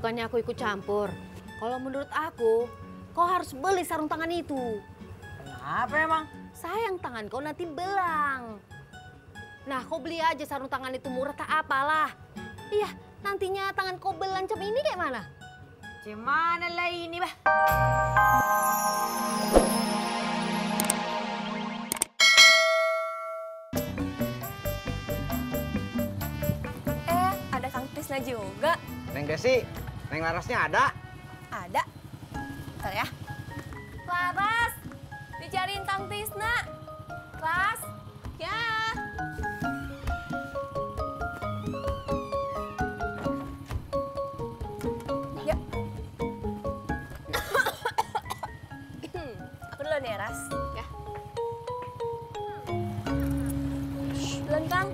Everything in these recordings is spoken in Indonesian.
Bukannya aku ikut campur. Kalau menurut aku, kau harus beli sarung tangan itu. Kenapa emang? Sayang tangan kau nanti belang. Nah, kau beli aja sarung tangan itu murah tak apalah. Iya, nantinya tangan kau belang macam ini kayak mana? Gimana lah ini, bah? Ada Kang Tisna juga. Neng Desi, Neng Larasnya ada? Ada. Bentar ya. Laras, dicariin Kang Tisna. Ras, ya. Ya. Aku duluan ya, Ras. Ya. Duluan, Kang.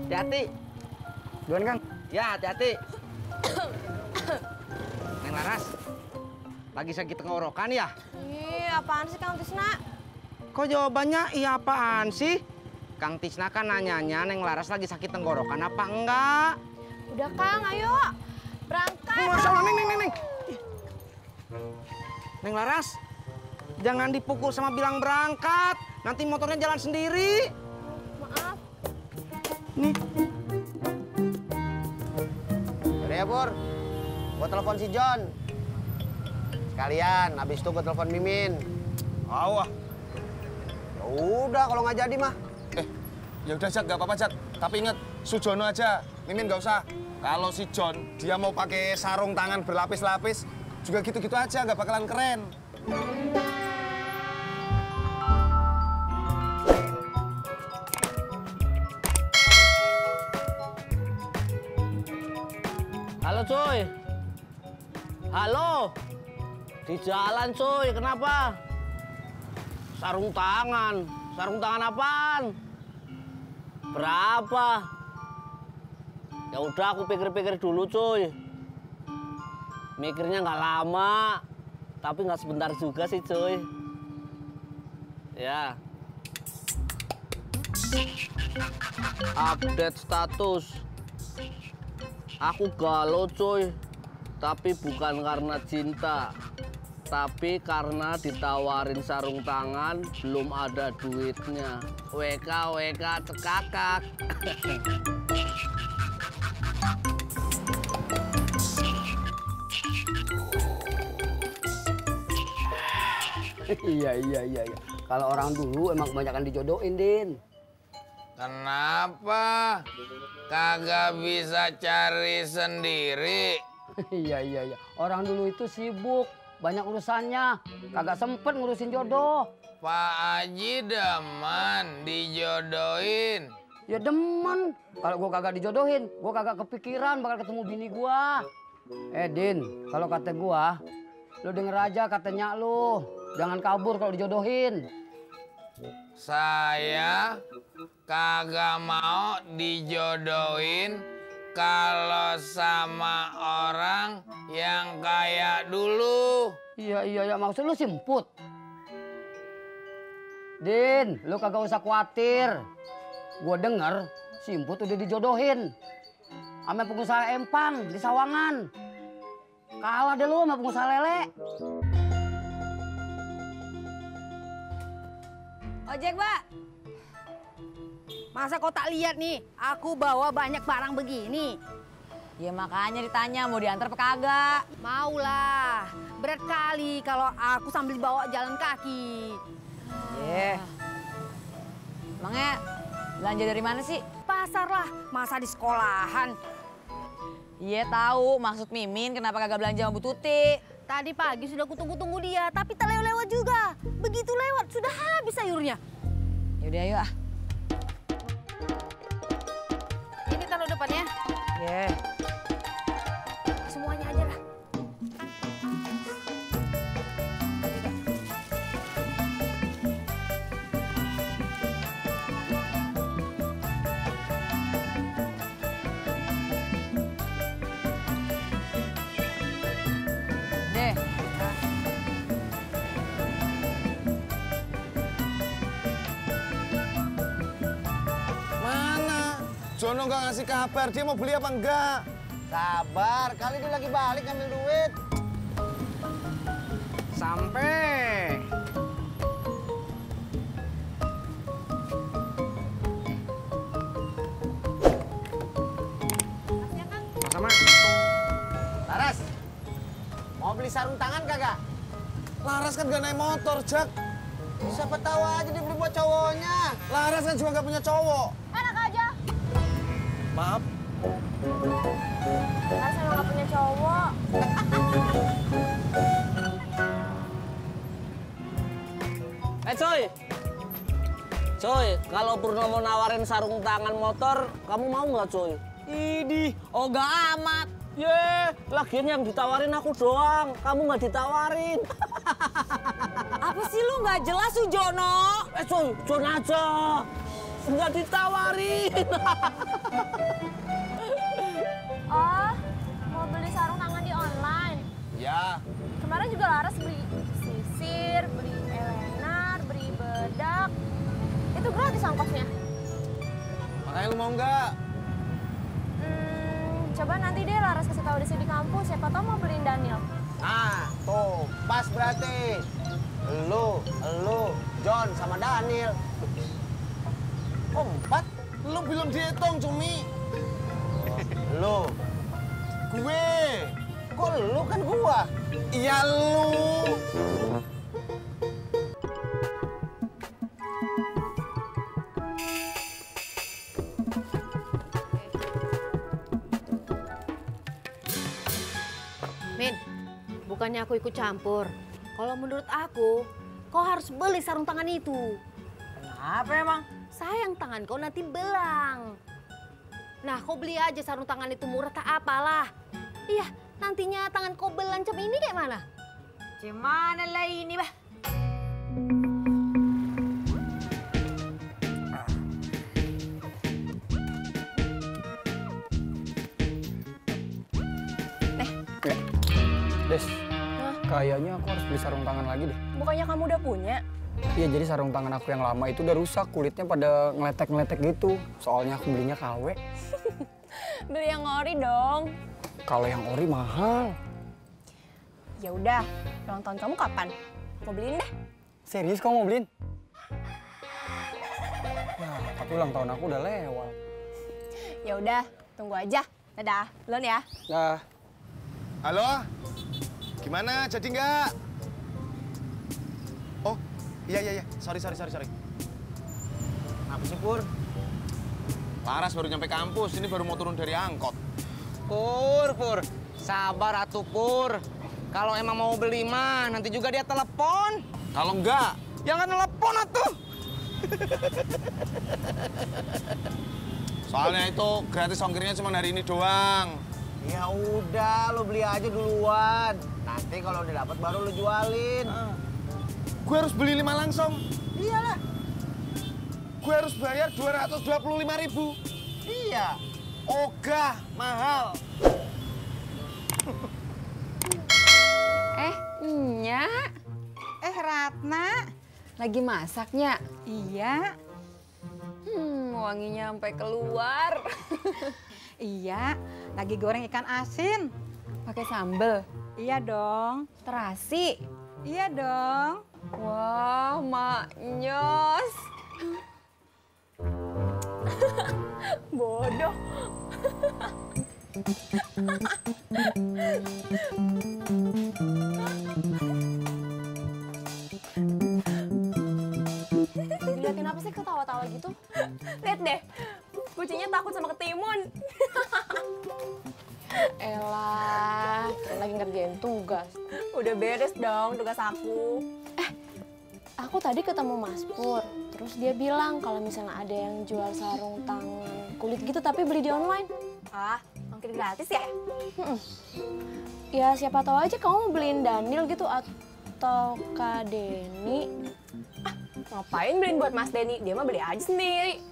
Hati-hati. Duluan, Kang. Ya, hati-hati. Neng Laras, lagi sakit tenggorokan ya? Ih, apaan sih Kang Tisna? Kok jawabannya iya apaan sih? Kang Tisna kan nanyanya Neng Laras lagi sakit tenggorokan apa enggak? Udah Kang, ayo. Berangkat. Masalah, Neng. Neng Laras, jangan dipukul sama bilang berangkat. Nanti motornya jalan sendiri. Maaf. Nih. Udah ya, Pur. Gua telepon si John. Sekalian, habis itu gua telepon Mimin. Awah. Ya udah, kalau nggak jadi mah. Ya udah, Jak, nggak apa-apa, Jak. Tapi inget, Sujono aja. Mimin nggak usah. Kalau si John, dia mau pakai sarung tangan berlapis-lapis, juga gitu-gitu aja, nggak bakalan keren. Halo cuy. Halo. Di jalan cuy, kenapa? Sarung tangan. Sarung tangan apaan? Berapa? Ya udah aku pikir-pikir dulu cuy. Mikirnya nggak lama, tapi nggak sebentar juga sih cuy. Ya. Update status. Aku galau cuy, tapi bukan karena cinta, tapi karena ditawarin sarung tangan belum ada duitnya. WK cekakak. Iya. Kalau orang dulu emang kebanyakan dijodohin, Din. Kenapa? Kagak bisa cari sendiri. Iya. Orang dulu itu sibuk, banyak urusannya. Kagak sempet ngurusin jodoh. Pak Haji demen dijodohin. Ya demen. Kalau gua kagak dijodohin, gua kagak kepikiran bakal ketemu bini gua. Din, kalau kata gua, lu denger aja katanya lu. Jangan kabur kalau dijodohin. Saya kagak mau dijodohin kalau sama orang yang kayak dulu. Iya. Maksud lu simput? Din, lu kagak usah khawatir. Gua denger simput udah dijodohin sama pengusaha empang di Sawangan. Kalah deh lu sama pengusaha lele. Ojek, Mbak. Masa kau tak lihat nih, aku bawa banyak barang begini. Ya makanya ditanya mau diantar apa kagak. Maulah, berat kali kalau aku sambil bawa jalan kaki. Emangnya belanja dari mana sih? Pasar lah, masa di sekolahan. Iya tahu, maksud Mimin kenapa kagak belanja sama Bu Tuti. Tadi pagi sudah kutunggu-tunggu dia, tapi tak lewat juga. Begitu lewat, sudah habis sayurnya. Yaudah ayo ah. Ini taruh depannya. Iya. Semuanya aja lah. Deh. Mana? Jono nggak ngasih kabar, dia mau beli apa enggak? Sabar, kali dia lagi balik ngambil duit. Sampai. Sama. Laras, mau beli sarung tangan kagak? Laras kan gak naik motor, Jak. Siapa tahu aja dia beli buat cowoknya. Laras kan juga gak punya cowok. Enak aja. Maaf. Laras emang gak punya cowok. Coy. Coy, kalau Purno mau nawarin sarung tangan motor, kamu mau nggak, coy? Idih, ogah amat. Lagian yang ditawarin aku doang. Kamu nggak ditawarin. Apa sih lu nggak jelas, Sujono? Coy, Jon aja. Nggak ditawarin. Oh, mau beli sarung tangan di online. Ya. Kemarin juga Laras beli sisir, beli eyeliner, beli bedak. Itu gratis ongkosnya. Makanya lu mau nggak? Coba nanti deh Laras kasih tahu di kampus. Siapa tahu mau beliin Daniel. Nah, tuh, pas berarti. Lu, John sama Daniel. Oh, 4? Lu belum dihitung, Cumi. Lu. Gue. Kok lu kan gua? Iya lu. Min, bukannya aku ikut campur. Kalau menurut aku, kau harus beli sarung tangan itu. Kenapa emang? Sayang tangan kau nanti belang. Nah, kau beli aja sarung tangan itu murah tak apalah. Iya, nantinya tangan kau belang macam ini kayak mana? Gimana lah ini, bah? Des, kayaknya aku harus beli sarung tangan lagi deh. Bukannya kamu udah punya? Iya, jadi sarung tangan aku yang lama itu udah rusak, kulitnya pada ngeletek-ngeletek gitu. Soalnya aku belinya KW. Beli yang ori dong. Kalau yang ori mahal. Ya udah, ulang tahun kamu kapan? Mau beliin deh. Serius kamu mau beliin? Ya, tapi ulang tahun aku udah lewat. Ya udah, tunggu aja. Dadah, duluan ya. Nah, Halo? Gimana? Jadi nggak? Oh, iya. Sorry. Apa sih, Pur? Laras baru nyampe kampus, ini baru mau turun dari angkot. Pur. Sabar atuh, Pur. Kalau emang mau beli mah, nanti juga dia telepon. Kalau enggak, Ya nggak telepon atuh. soalnya itu gratis ongkirnya cuma hari ini doang. Ya udah, lo beli aja duluan. Nanti kalau udah dapat baru lo jualin. Gue harus beli 5 langsung. Iyalah. Gue harus bayar 225.000. Iya. Ogah, mahal. Nyak. Ratna. Lagi masaknya? Iya. Wanginya sampai keluar. Iya, lagi goreng ikan asin. Pakai sambel? Iya dong. Terasi? Iya dong. Wah, maknyos. Bodoh. Diliatin apa sih ketawa-tawa gitu? Lihat deh, kucingnya takut sama ketimun. Elah, kita lagi ngerjain tugas. Udah beres dong tugas aku. Aku tadi ketemu Mas Pur, terus dia bilang kalau misalnya ada yang jual sarung tangan kulit gitu tapi beli di online. Ah, ongkir gratis ya? Ya siapa tahu aja kamu mau beliin Daniel gitu atau Kak Denny. Ngapain beliin buat Mas Denny? Dia mah beli aja sendiri.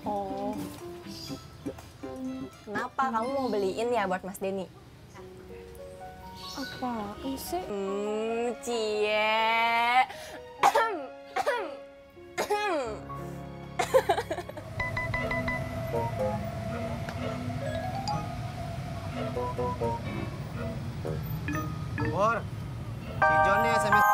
Oh. Kenapa kamu mau beliin ya buat Mas Denny? Apaan sih? Cie. Si John nih SMS